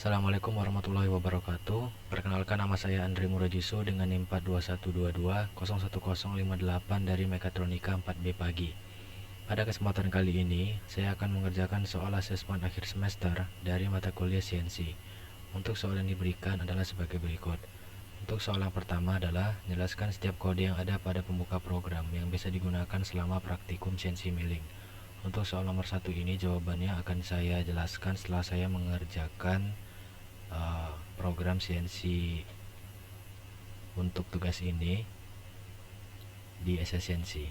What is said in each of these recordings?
Assalamualaikum warahmatullahi wabarakatuh. Perkenalkan, nama saya Andre Murajiso dengan NIM 42122011058 dari Mekatronika 4B Pagi. Pada kesempatan kali ini, saya akan mengerjakan soal asesmen akhir semester dari mata kuliah CNC. Untuk soal yang diberikan adalah sebagai berikut. Untuk soal yang pertama adalah jelaskan setiap kode yang ada pada pembuka program yang bisa digunakan selama praktikum CNC milling. Untuk soal nomor 1 ini jawabannya akan saya jelaskan setelah saya mengerjakan program CNC untuk tugas ini di SSCNC.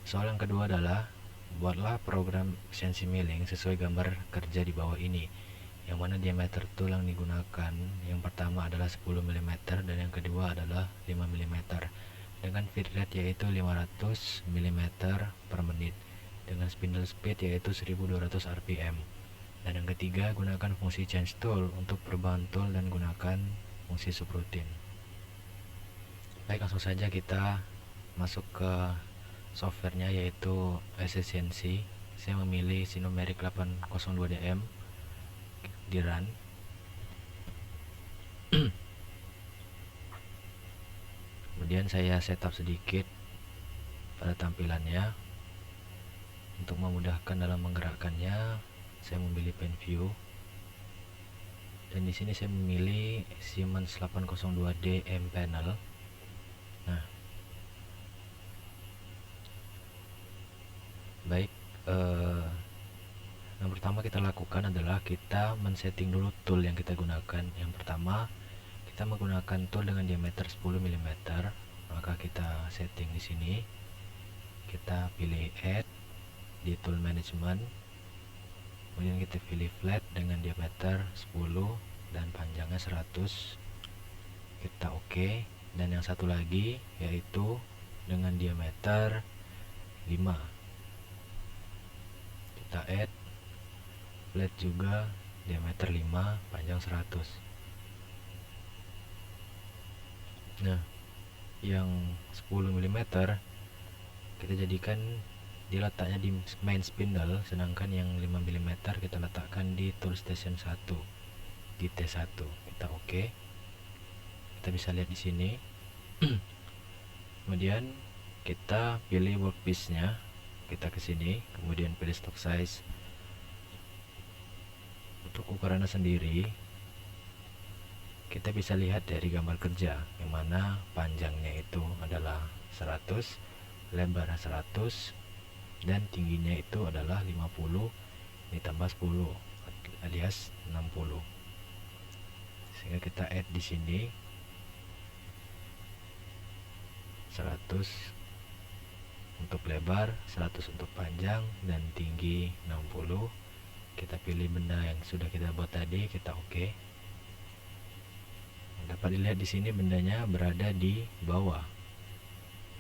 Soal yang kedua adalah buatlah program CNC milling sesuai gambar kerja di bawah ini, yang mana diameter tool yang digunakan yang pertama adalah 10 mm dan yang kedua adalah 5 mm dengan feed rate yaitu 500 mm per menit dengan spindle speed yaitu 1200 rpm. Dan yang ketiga, gunakan fungsi change tool untuk perubahan tool dan gunakan fungsi subroutine. Baik, langsung saja kita masuk ke softwarenya yaitu SSCNC. Saya memilih Sinomeric 802DM di run. Kemudian saya setup sedikit pada tampilannya. Untuk memudahkan dalam menggerakkannya, saya memilih pen view. Dan di sini saya memilih Siemens 802D M panel. Nah, baik, yang pertama kita lakukan adalah kita men-setting dulu tool yang kita gunakan. Yang pertama, kita menggunakan tool dengan diameter 10 mm. Maka kita setting di sini. Kita pilih add di tool management. Kemudian kita pilih flat dengan diameter 10 dan panjangnya 100. Kita OK. Dan yang satu lagi yaitu dengan diameter 5. Kita add flat juga diameter 5, panjang 100. Nah, yang 10 mm kita jadikan dia letaknya di main spindle, sedangkan yang 5 mm kita letakkan di tool station 1 di T1. Kita OK. Kita bisa lihat di sini. Kemudian kita pilih workpiece-nya, kita ke sini, kemudian pilih stock size. Untuk ukurannya sendiri kita bisa lihat dari gambar kerja, yang mana panjangnya itu adalah 100, lebar 100, dan tingginya itu adalah 50 ditambah 10 alias 60. Sehingga kita add di sini 100 untuk lebar, 100 untuk panjang, dan tinggi 60. Kita pilih benda yang sudah kita buat tadi, kita OK. Dapat dilihat di sini bendanya berada di bawah.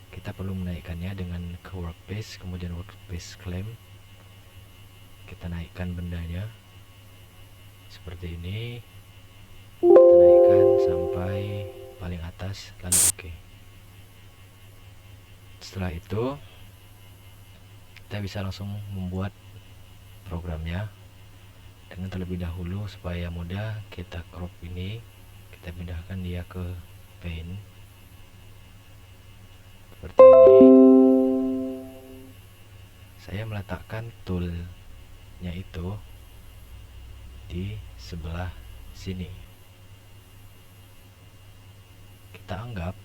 Kita perlu menaikkannya dengan ke workpiece, kemudian workpiece clamp. Kita naikkan bendanya seperti ini. Kita naikkan sampai paling atas, lalu OK. Setelah itu kita bisa langsung membuat programnya. Dengan terlebih dahulu supaya mudah, kita crop ini, kita pindahkan dia ke paint seperti ini. Saya meletakkan toolnya itu di sebelah sini. Kita anggap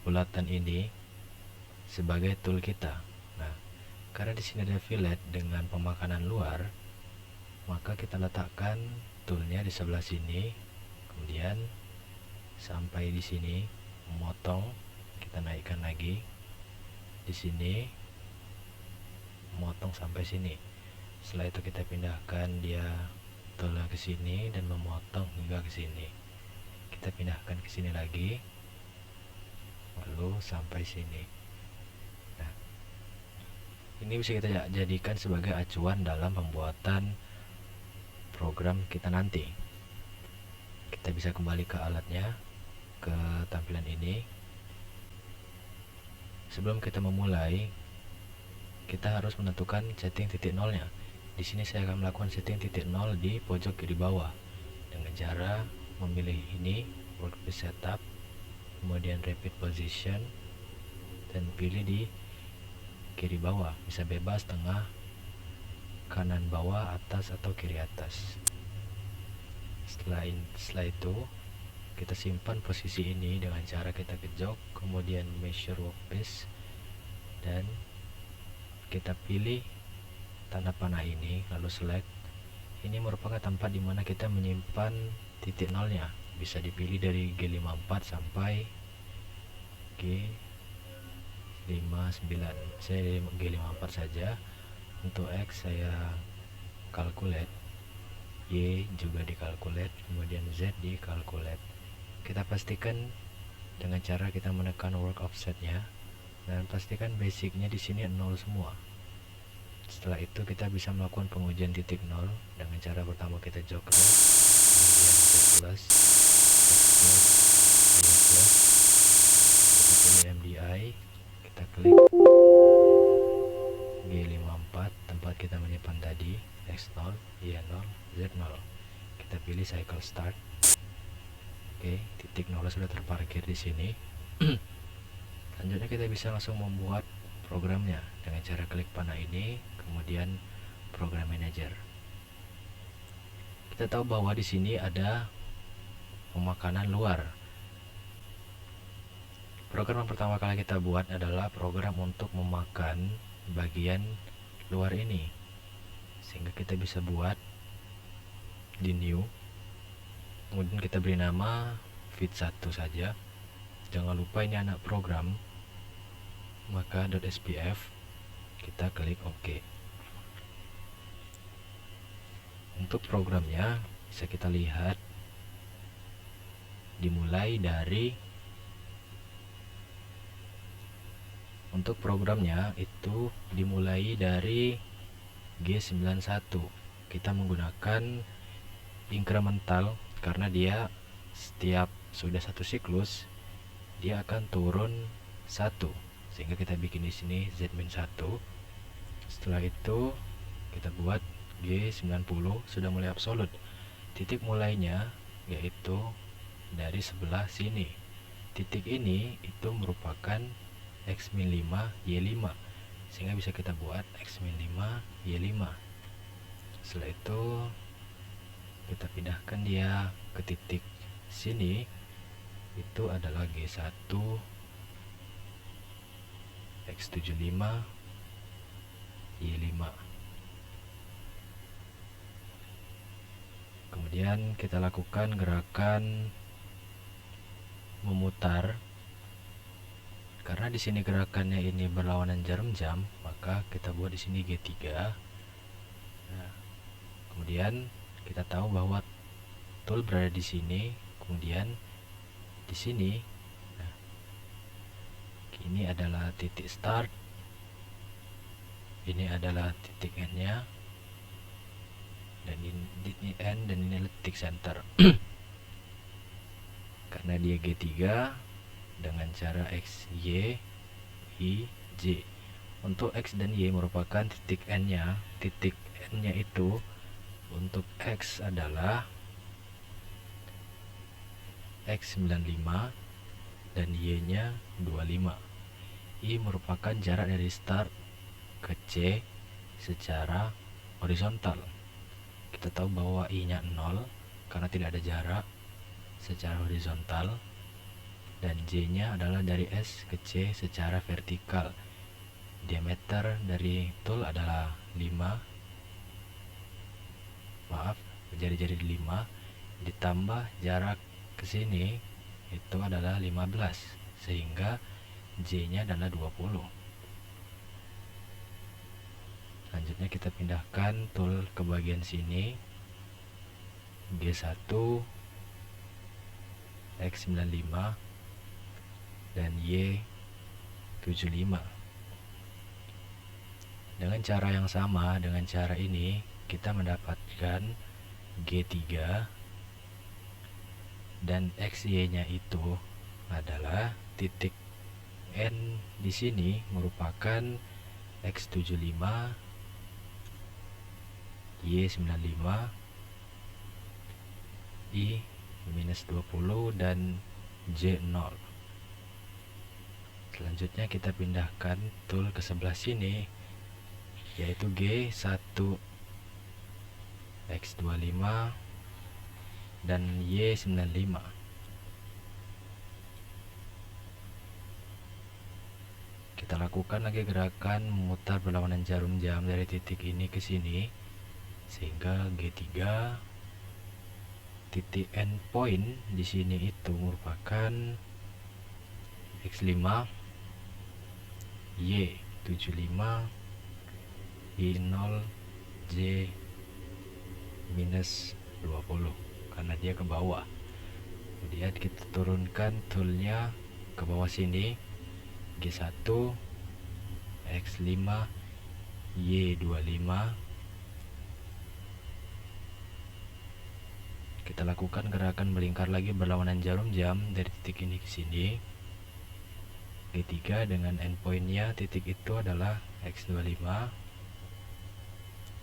bulatan ini sebagai tool kita. Nah, karena di sini ada fillet dengan pemakanan luar, maka kita letakkan toolnya di sebelah sini. Kemudian sampai di sini, memotong, kita naikkan lagi di sini, memotong sampai sini. Setelah itu kita pindahkan dia toolnya ke sini dan memotong hingga ke sini. Kita pindahkan ke sini lagi, lalu sampai sini. Nah, ini bisa kita jadikan sebagai acuan dalam pembuatan program kita nanti. Kita bisa kembali ke alatnya, ke tampilan ini. Sebelum kita memulai, kita harus menentukan setting titik nolnya. Di sini saya akan melakukan setting titik nol di pojok kiri bawah. dengan cara memilih ini, workspace setup, kemudian repeat position, dan pilih di kiri bawah, bisa bebas tengah, kanan bawah, atas, atau kiri atas. Setelah itu kita simpan posisi ini dengan cara kita ke jog, kemudian measure workspace, dan kita pilih tanda panah ini, lalu select. Ini merupakan tempat dimana kita menyimpan titik nolnya, bisa dipilih dari G54 sampai G59. Saya G54 saja. Untuk X saya calculate, Y juga dikalkulate, kemudian Z dikalkulate. Kita pastikan dengan cara kita menekan work offsetnya, dan pastikan basicnya di sini 0 semua. Setelah itu kita bisa melakukan pengujian titik 0 dengan cara pertama kita jog right, kemudian Z plus, X plus, Y plus, kita pilih MDI, kita klik G54 tempat kita menyimpan tadi, X0, Y0, Z0. Kita pilih cycle start. Oke, titik 0 sudah terparkir di sini. Selanjutnya kita bisa langsung membuat programnya dengan cara klik panah ini, kemudian program manager. Kita tahu bahwa di sini ada pemakanan luar. Program yang pertama kali kita buat adalah program untuk memakan bagian luar ini, sehingga kita bisa buat di new, kemudian kita beri nama fit1 saja. Jangan lupa ini anak program, maka .spf kita klik OK. Untuk programnya bisa kita lihat dimulai dari, untuk programnya itu dimulai dari G91. Kita menggunakan incremental karena dia setiap sudah satu siklus dia akan turun 1, sehingga kita bikin di sini Z-1. Setelah itu kita buat G90 sudah mulai absolut. Titik mulainya yaitu dari sebelah sini. Titik ini itu merupakan X-5 Y5, sehingga bisa kita buat X-5 Y5. Setelah itu kita pindahkan dia ke titik sini, itu adalah G1 X75 Y5. Kemudian kita lakukan gerakan memutar. Karena di sini gerakannya ini berlawanan jarum jam, maka kita buat di sini G3. Nah, kemudian kita tahu bahwa tool berada di sini, kemudian di sini. Nah, ini adalah titik start, ini adalah titik end-nya, dan ini end, dan ini titik center. Karena dia G3, dengan cara X, Y, I, J. Untuk X dan Y merupakan titik N-nya. Titik N-nya itu untuk X adalah X95 dan Y-nya 25. I merupakan jarak dari start ke C secara horizontal. Kita tahu bahwa I-nya 0 karena tidak ada jarak secara horizontal, dan J-nya adalah dari S ke C secara vertikal. Diameter dari tool adalah 5, jari-jari 5 ditambah jarak ke sini itu adalah 15, sehingga J-nya adalah 20. Selanjutnya kita pindahkan tool ke bagian sini, G1 X95 dan Y75. Dengan cara yang sama, dengan cara ini kita mendapatkan G3, dan XY-nya itu adalah titik N di sini merupakan X75 Y95 I minus 20 dan J 0. Selanjutnya kita pindahkan tool ke sebelah sini, yaitu G1 X25 dan Y95. Kita lakukan lagi gerakan memutar berlawanan jarum jam dari titik ini ke sini, sehingga G3 titik endpoint di sini itu merupakan X5 Y75 Y0 J minus 20 karena dia ke bawah. Kemudian kita turunkan toolnya ke bawah sini, G1 X5 Y25. Kita lakukan gerakan melingkar lagi berlawanan jarum jam dari titik ini ke sini. G3 dengan endpointnya titik itu adalah X25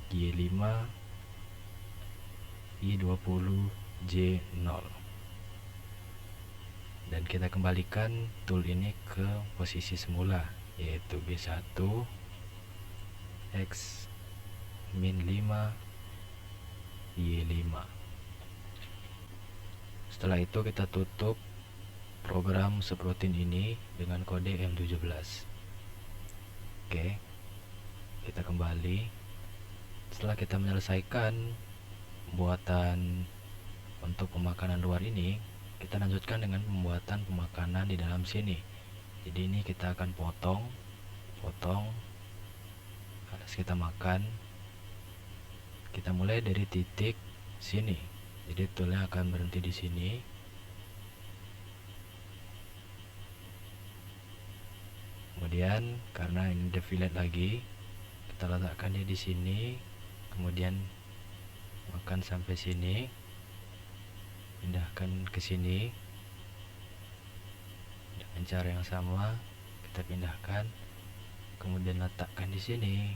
Y5 Y20 J0. Dan kita kembalikan tool ini ke posisi semula, yaitu G1 X min 5 Y5. Setelah itu kita tutup program subroutine ini dengan kode M17. Oke, kita kembali. Setelah kita menyelesaikan pembuatan untuk pemakanan luar ini, kita lanjutkan dengan pembuatan pemakanan di dalam sini. Jadi ini kita akan potong harus kita makan. Kita mulai dari titik sini, jadi toolnya akan berhenti di sini. Kemudian karena ini defilate lagi, kita letakkan dia di sini, kemudian makan sampai sini, pindahkan ke sini dengan cara yang sama. Kita pindahkan, kemudian letakkan di sini,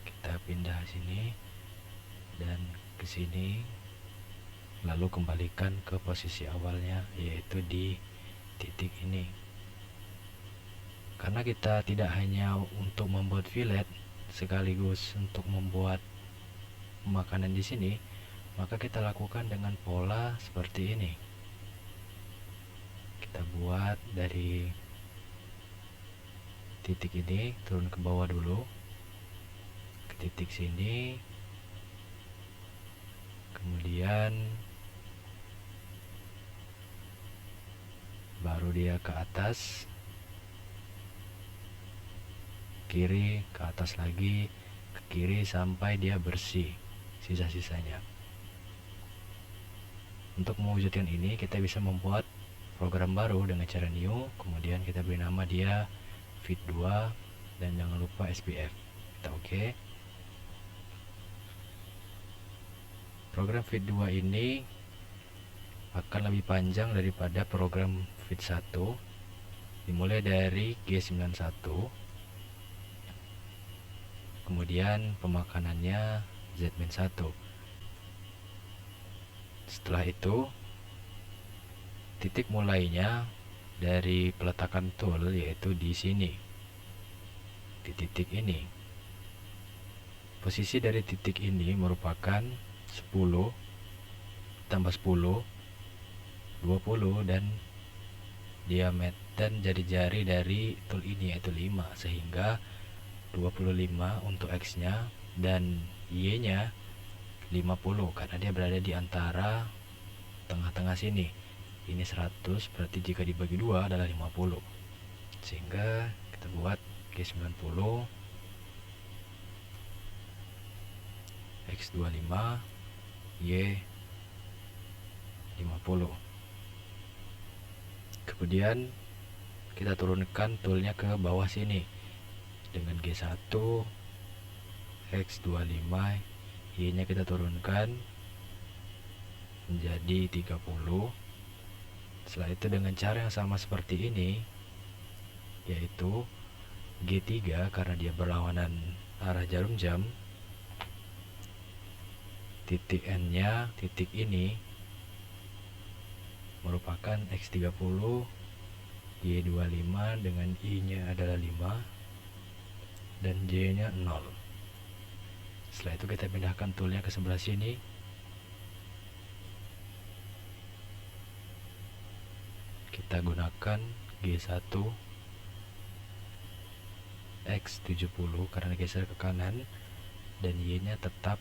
kita pindah sini dan ke sini, lalu kembalikan ke posisi awalnya, yaitu di titik ini. Karena kita tidak hanya untuk membuat fillet sekaligus untuk membuat makanan di sini, maka kita lakukan dengan pola seperti ini. Kita buat dari titik ini turun ke bawah dulu ke titik sini, kemudian baru dia ke atas, kiri, ke atas lagi, ke kiri sampai dia bersih sisa-sisanya. Untuk mewujudkan ini kita bisa membuat program baru dengan cara new, kemudian kita beri nama dia fit2 dan jangan lupa SPF. Kita oke. Program fit2 ini akan lebih panjang daripada program fit1, dimulai dari G91, kemudian pemakanannya Z-1. Setelah itu titik mulainya dari peletakan tool, yaitu di sini, di titik ini. Posisi dari titik ini merupakan 10 tambah 10 20 dan diameter dan jari-jari dari tool ini yaitu 5, sehingga 25 untuk X nya dan Y nya 50 karena dia berada di antara tengah-tengah sini. Ini 100, berarti jika dibagi 2 adalah 50, sehingga kita buat G90 X25 Y50. Kemudian kita turunkan toolnya ke bawah sini dengan G1 X25 Y nya kita turunkan menjadi 30. Setelah itu dengan cara yang sama seperti ini, yaitu G3 karena dia berlawanan arah jarum jam, titik N nya titik ini merupakan X30, Y25 dengan I-nya adalah 5 dan J-nya 0. Setelah itu kita pindahkan toolnya ke sebelah sini. Kita gunakan G1 X70 karena geser ke kanan, dan Y-nya tetap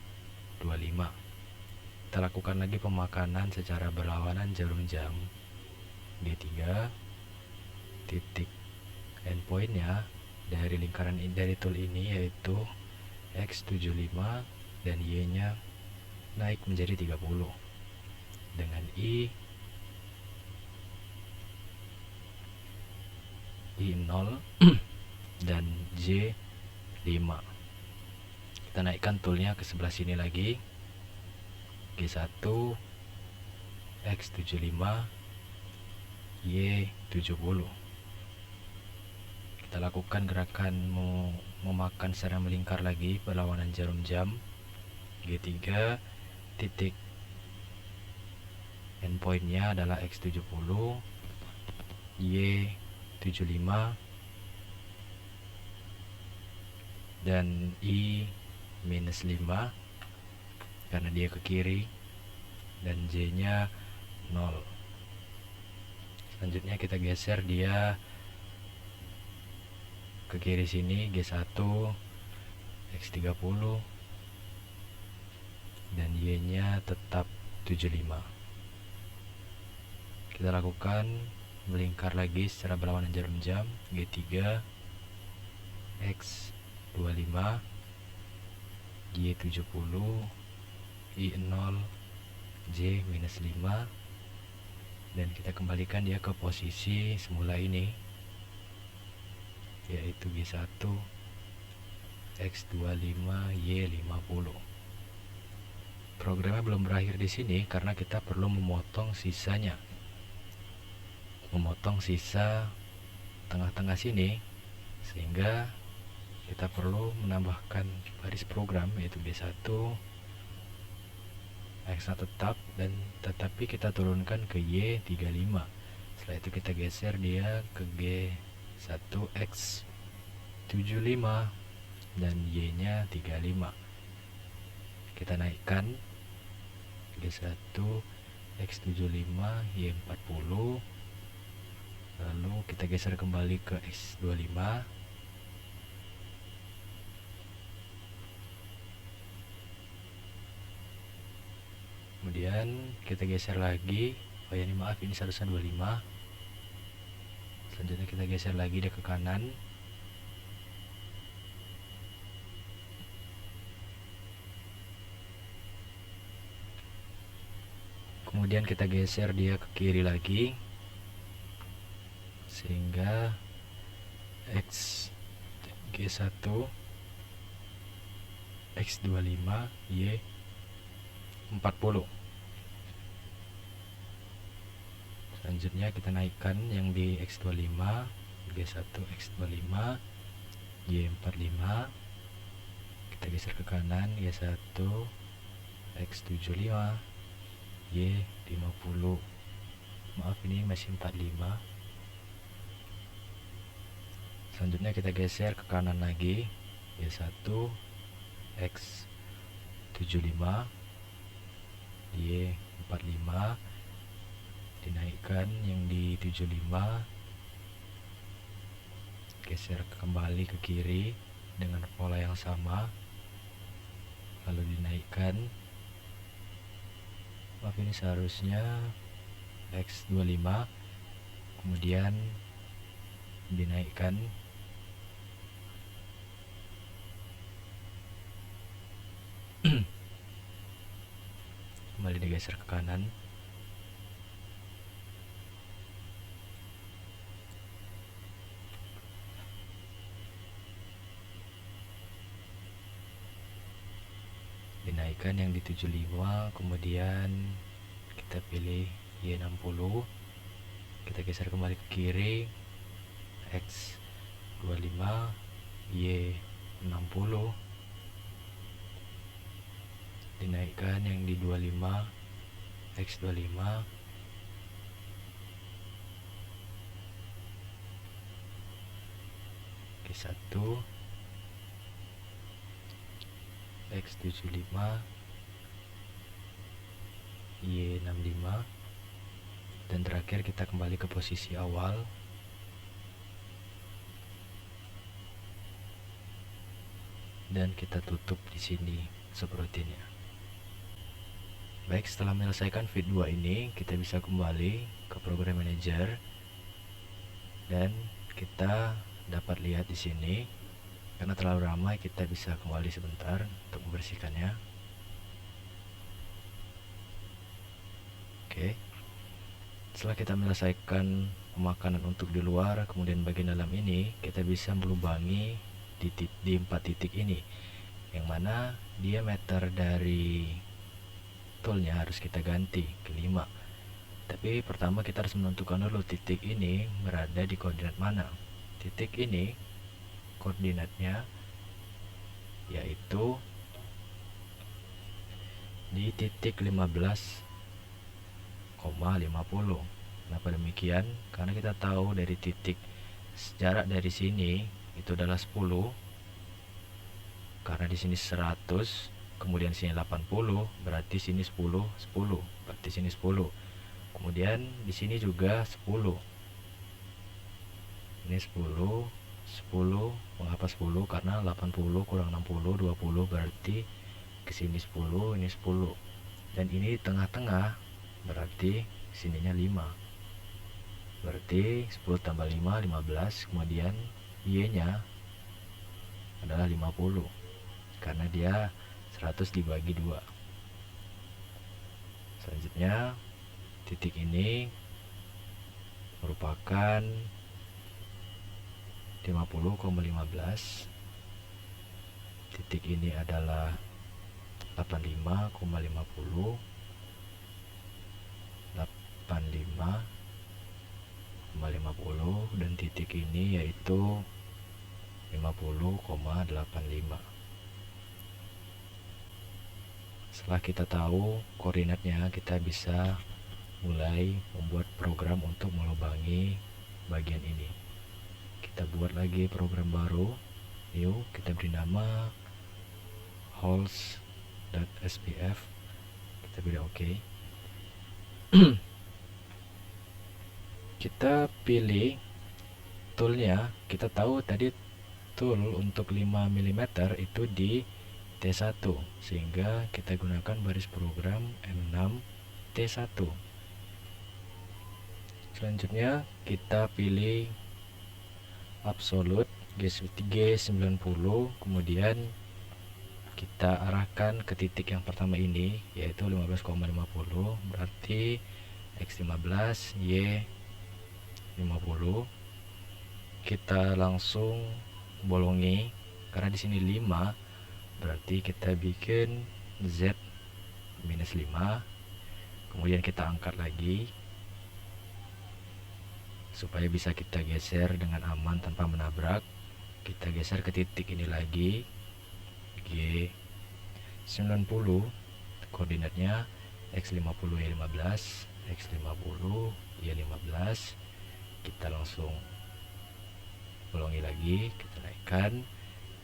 25. Kita lakukan lagi pemakanan secara berlawanan jarum jam. G3 titik endpointnya dari lingkaran dari tool ini yaitu X75 dan Y-nya naik menjadi 30 dengan I0 dan J5. Kita naikkan toolnya ke sebelah sini lagi, G1 X75 Y70. Kita lakukan gerakan memakan secara melingkar lagi berlawanan jarum jam. G3 titik endpointnya adalah X70 Y75 dan I-5 karena dia ke kiri, dan J-nya 0. Selanjutnya kita geser dia ke kiri sini, G1 X30 dan Y-nya tetap 75. Kita lakukan melingkar lagi secara berlawanan jarum jam, G3 X25 Y70 I0 J-5, dan kita kembalikan dia ke posisi semula ini yaitu G1 X25 Y50. Programnya belum berakhir di sini karena kita perlu memotong sisanya, memotong sisa tengah-tengah sini, sehingga kita perlu menambahkan baris program yaitu G1 X tetap, dan tetapi kita turunkan ke Y35. Setelah itu kita geser dia ke G1 X75 dan Y-nya 35. Kita naikkan G1 X75 Y40, lalu kita geser kembali ke X25. Kemudian kita geser lagi, oh ya ini maaf, ini seharusnya 25. Selanjutnya kita geser lagi dia ke kanan. Kemudian kita geser dia ke kiri lagi sehingga G1 X25 Y40. Selanjutnya kita naikkan yang di X25, G1 X25 Y45. Kita geser ke kanan, G1 X75 Y50. Maaf, ini masih 45. Selanjutnya kita geser ke kanan lagi, G1 X75 Y45, dinaikkan yang di 75, geser kembali ke kiri dengan pola yang sama, lalu dinaikkan. Maaf, ini seharusnya X25, kemudian dinaikkan kembali digeser ke kanan. Dinaikkan yang di 75, kemudian kita pilih Y60. Kita geser kembali ke kiri, X25 Y60. Dinaikkan yang di 25 X25, Y1, X75, Y65, dan terakhir kita kembali ke posisi awal. Dan kita tutup di sini subroutinnya. Baik, setelah menyelesaikan fit 2 ini, kita bisa kembali ke program manager dan kita dapat lihat di sini. Karena terlalu ramai, kita bisa kembali sebentar untuk membersihkannya. Oke. Setelah kita menyelesaikan pemakanan untuk di luar, kemudian bagian dalam ini, kita bisa melubangi di 4 titik ini, yang mana diameter dari toolnya harus kita ganti ke 5. Tapi pertama kita harus menentukan dulu titik ini berada di koordinat mana. Titik ini koordinatnya yaitu di titik 15,50. Kenapa demikian? Karena kita tahu dari titik jarak dari sini itu adalah 10, karena di sini 100, kemudian sini 80, berarti sini 10, 10, berarti sini 10. Kemudian di sini juga 10. Ini 10, 10. Mengapa 10? Karena 80 kurang 60, 20, berarti ke sini 10, ini 10. Dan ini tengah-tengah, berarti sininya 5. Berarti 10 tambah 5, 15. Kemudian Y-nya adalah 50, karena dia 100 dibagi 2. Selanjutnya, titik ini merupakan 50,15. Titik ini adalah 85,50, 85,50, dan titik ini yaitu 50,85. Setelah kita tahu koordinatnya, kita bisa mulai membuat program untuk melubangi bagian ini. Kita buat lagi program baru, new, kita beri nama holes.spf, kita beri OK. Kita pilih toolnya. Kita tahu tadi tool untuk 5 mm itu di T1, sehingga kita gunakan baris program M6 T1. Selanjutnya kita pilih absolute G90, kemudian kita arahkan ke titik yang pertama ini, yaitu 15,50, berarti X15, Y50. Kita langsung bolongi, karena di sini 5, berarti kita bikin Z minus 5. Kemudian kita angkat lagi supaya bisa kita geser dengan aman tanpa menabrak. Kita geser ke titik ini lagi, G90, koordinatnya X50 Y15, X50 Y15. Kita langsung bolongi lagi, kita naikkan,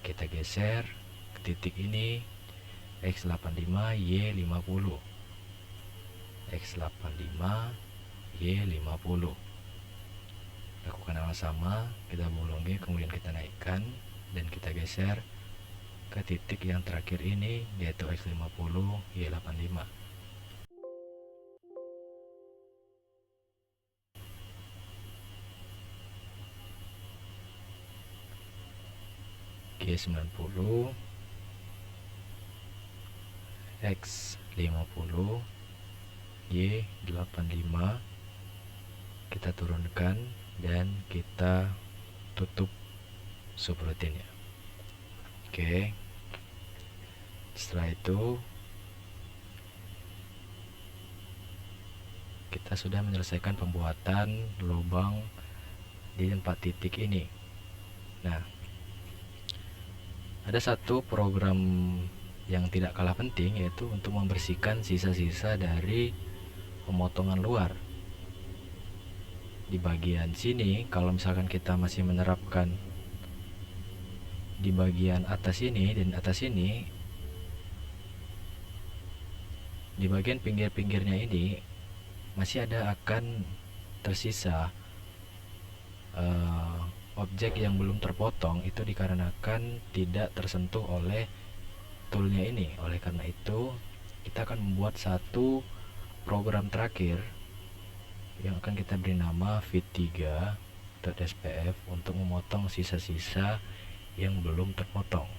kita geser ke titik ini, X85 Y50, X85 Y50. Lakukan hal sama, kita bolongi, kemudian kita naikkan dan kita geser ke titik yang terakhir ini, yaitu X50 Y85. G90, X50, Y85, kita turunkan dan kita tutup subroutinnya. Oke, setelah itu kita sudah menyelesaikan pembuatan lubang di 4 titik ini. Nah, ada satu program yang tidak kalah penting, yaitu untuk membersihkan sisa-sisa dari pemotongan luar. Di bagian sini, kalau misalkan kita masih menerapkan di bagian atas ini dan atas ini, di bagian pinggir-pinggirnya ini masih ada akan tersisa objek yang belum terpotong. Itu dikarenakan tidak tersentuh oleh toolnya ini. Oleh karena itu kita akan membuat satu program terakhir yang akan kita beri nama fit3.spf untuk memotong sisa-sisa yang belum terpotong.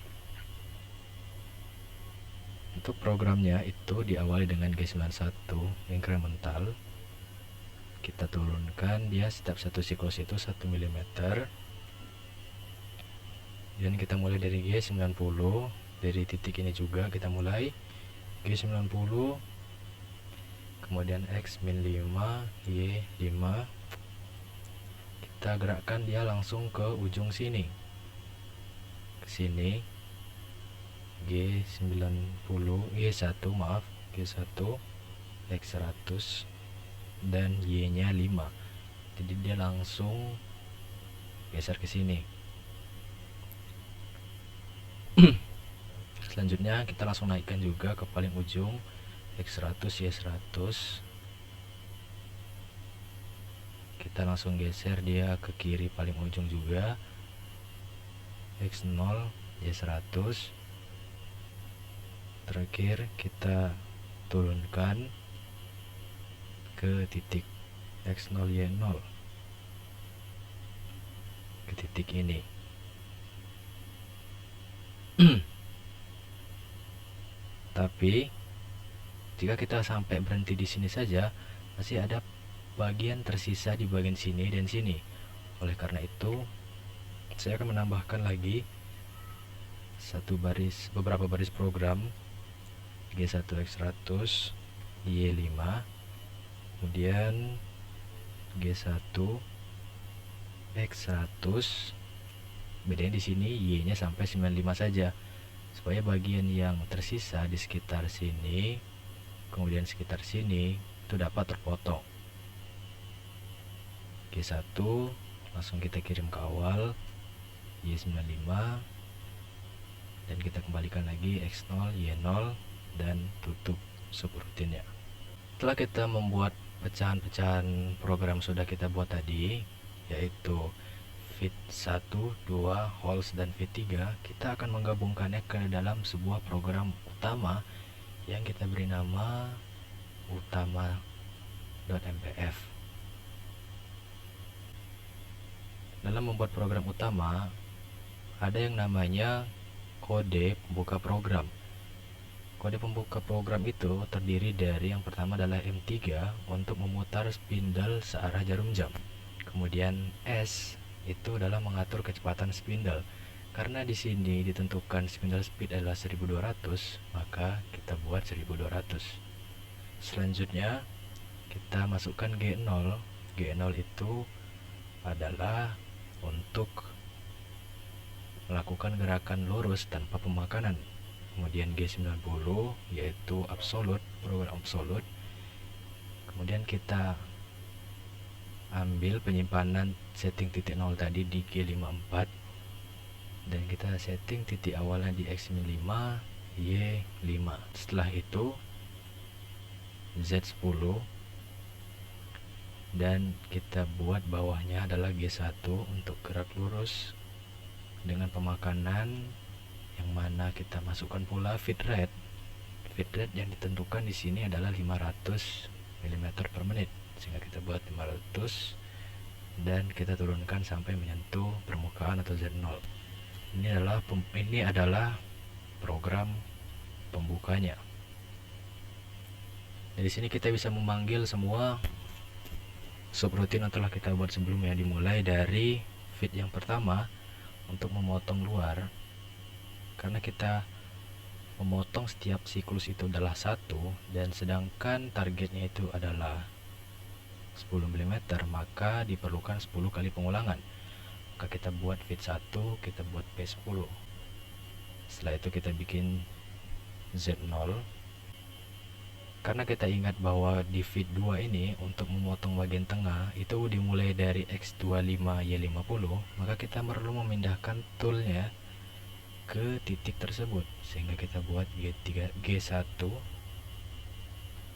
Untuk programnya itu diawali dengan G91 incremental. Kita turunkan dia setiap satu siklus itu 1 mm. Dan kita mulai dari G90. Dari titik ini juga kita mulai G90, kemudian X-5, Y5. Kita gerakkan dia langsung ke ujung sini, ke sini. G90, G1 maaf, G1, X100 dan Y nya 5. Jadi dia langsung geser ke sini. Selanjutnya kita langsung naikkan juga ke paling ujung X100, Y100. Kita langsung geser dia ke kiri paling ujung juga, X0, Y100. Terakhir kita turunkan ke titik X0, Y0, ke titik ini. Tapi jika kita sampai berhenti di sini saja, masih ada bagian tersisa di bagian sini dan sini. Oleh karena itu saya akan menambahkan lagi beberapa baris program G1 X100, Y5, kemudian G1 X100. Bedanya di sini Y-nya sampai 95 saja, supaya bagian yang tersisa di sekitar sini, kemudian sekitar sini itu dapat terpotong. G1 langsung kita kirim ke awal, Y95, dan kita kembalikan lagi X0, Y0, dan tutup subrutinnya. Setelah kita membuat pecahan-pecahan program sudah kita buat tadi, yaitu fit1, 2, holes, dan fit3, kita akan menggabungkannya ke dalam sebuah program utama yang kita beri nama utama.mpf. Dalam membuat program utama, ada yang namanya kode pembuka program. Kode pembuka program itu terdiri dari yang pertama adalah M3 untuk memutar spindle searah jarum jam. Kemudian S itu adalah mengatur kecepatan spindle. Karena di sini ditentukan spindle speed adalah 1200, maka kita buat 1200. Selanjutnya kita masukkan G0. G0 itu adalah untuk melakukan gerakan lurus tanpa pemakanan. Kemudian G90 yaitu absolute, program absolute. Kemudian kita ambil penyimpanan setting titik 0 tadi di G54, dan kita setting titik awalnya di X5, Y5. Setelah itu Z10, dan kita buat bawahnya adalah G1 untuk gerak lurus dengan pemakanan, yang mana kita masukkan pula feed rate. Feed rate yang ditentukan di sini adalah 500 mm per menit, sehingga kita buat 500 dan kita turunkan sampai menyentuh permukaan atau Z0. Ini adalah program pembukanya. Di sini kita bisa memanggil semua subroutine yang telah kita buat sebelumnya, dimulai dari feed yang pertama untuk memotong luar. Karena kita memotong setiap siklus itu adalah 1, dan sedangkan targetnya itu adalah 10 mm, maka diperlukan 10 kali pengulangan. Maka kita buat feed 1, kita buat P10. Setelah itu kita bikin Z0. Karena kita ingat bahwa di feed 2 ini untuk memotong bagian tengah itu dimulai dari X25 Y50, maka kita perlu memindahkan toolnya ke titik tersebut, sehingga kita buat G1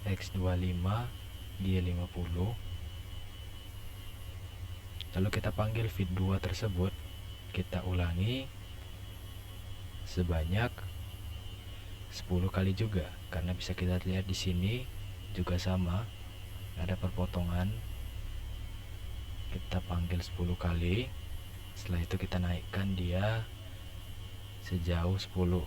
X25 G50. Lalu kita panggil fit 2 tersebut, kita ulangi sebanyak 10 kali juga, karena bisa kita lihat di sini juga sama, ada perpotongan. Kita panggil 10 kali. Setelah itu kita naikkan dia sejauh 10.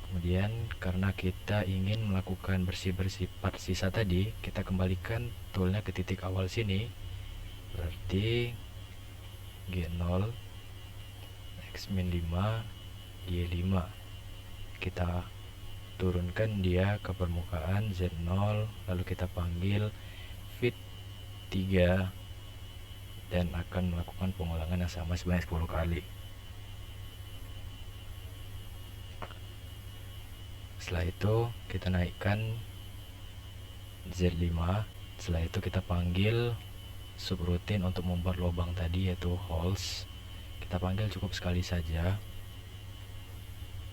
Kemudian karena kita ingin melakukan bersih-bersih part sisa tadi, kita kembalikan toolnya ke titik awal sini, berarti G0 X-5 G5. Kita turunkan dia ke permukaan Z0, lalu kita panggil fit 3 dan akan melakukan pengulangan yang sama sebanyak 10 kali. Setelah itu kita naikkan Z5. Setelah itu kita panggil subroutine untuk membuat lubang tadi, yaitu holes. Kita panggil cukup sekali saja.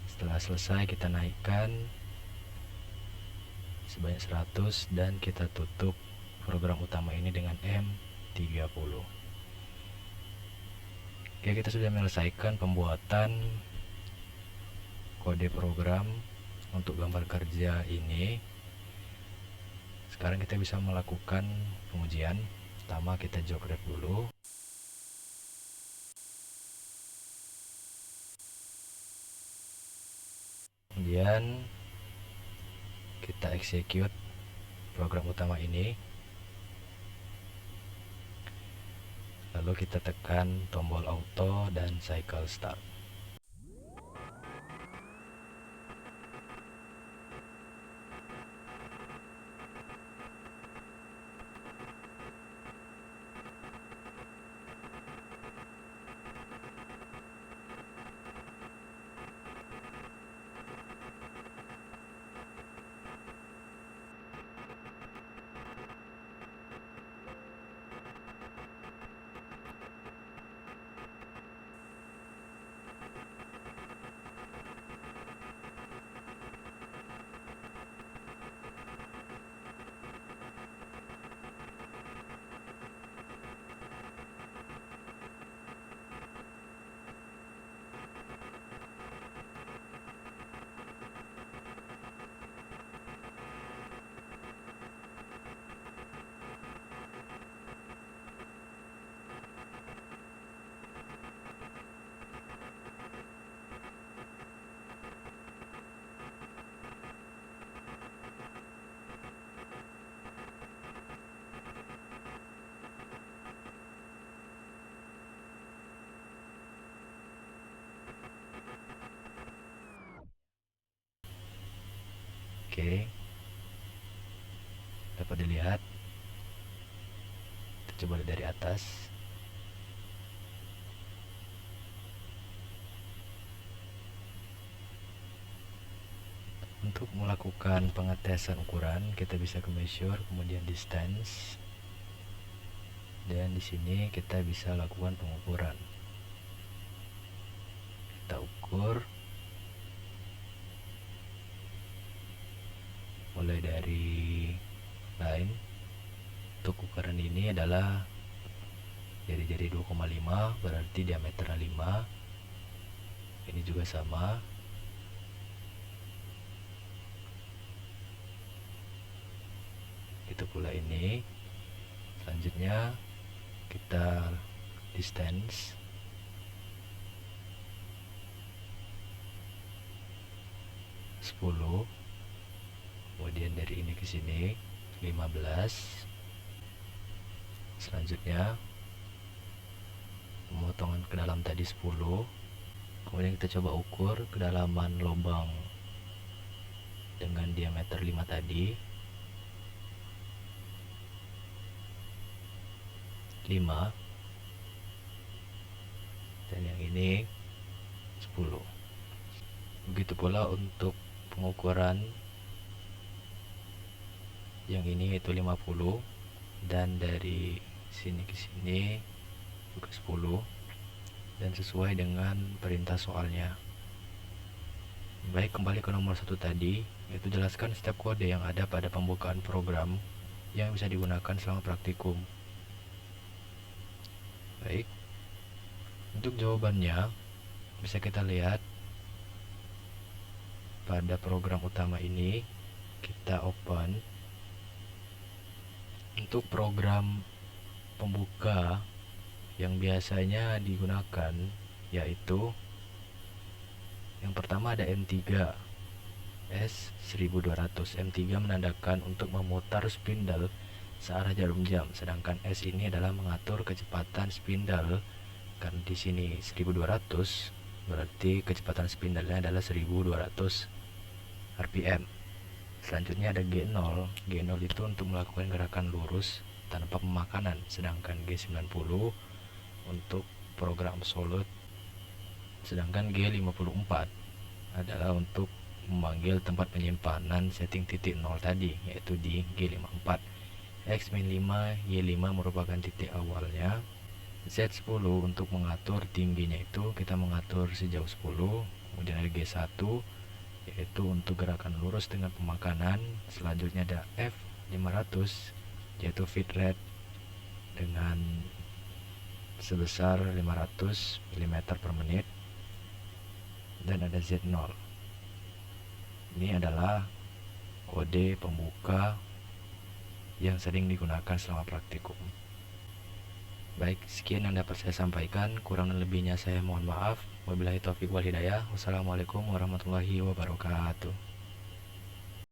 Setelah selesai kita naikkan sebanyak 100 dan kita tutup program utama ini dengan M30. Oke, kita sudah menyelesaikan pembuatan kode program untuk gambar kerja ini. Sekarang kita bisa melakukan pengujian. Pertama kita jogrep dulu. Kemudian kita execute program utama ini. Lalu kita tekan tombol auto dan cycle start. Oke, dapat dilihat. Kita coba dari atas. Untuk melakukan pengetesan ukuran, kita bisa ke measure, kemudian distance, dan di sini kita bisa lakukan pengukuran. Kita ukur mulai dari line. Untuk ukuran ini adalah jari-jari 2,5, berarti diameternya 5. Ini juga sama. Itu pula ini. Selanjutnya kita distance. Kemudian dari ini ke sini 15. Selanjutnya pemotongan ke dalam tadi 10. Kemudian kita coba ukur kedalaman lubang dengan diameter 5 tadi, 5, dan yang ini 10. Begitu pula untuk pengukuran yang ini yaitu 50, dan dari sini ke sini juga 10. dan sesuai dengan perintah soalnya. Baik, kembali ke nomor 1 tadi, yaitu jelaskan setiap kode yang ada pada pembukaan program yang bisa digunakan selama praktikum. Baik, untuk jawabannya bisa kita lihat pada program utama ini. Kita open. Untuk program pembuka yang biasanya digunakan yaitu yang pertama ada M3 S1200. M3 menandakan untuk memutar spindle searah jarum jam, sedangkan S ini adalah mengatur kecepatan spindle. Karena di sini 1200, berarti kecepatan spindle-nya adalah 1200 rpm. Selanjutnya ada G0. G0 itu untuk melakukan gerakan lurus tanpa pemakanan, sedangkan G90 untuk program absolute, sedangkan G54 adalah untuk memanggil tempat penyimpanan setting titik 0 tadi, yaitu di G54. X-5 Y5 merupakan titik awalnya. Z10 untuk mengatur tingginya, itu kita mengatur sejauh 10. Kemudian ada G1 yaitu untuk gerakan lurus dengan pemakanan. Selanjutnya ada F500 yaitu feed rate dengan sebesar 500 mm per menit. Dan ada Z0. Ini adalah kode pembuka yang sering digunakan selama praktikum. Baik, sekian yang dapat saya sampaikan. Kurang dan lebihnya saya mohon maaf. Wabillahi taufiq wal hidayah. Wassalamualaikum warahmatullahi wabarakatuh.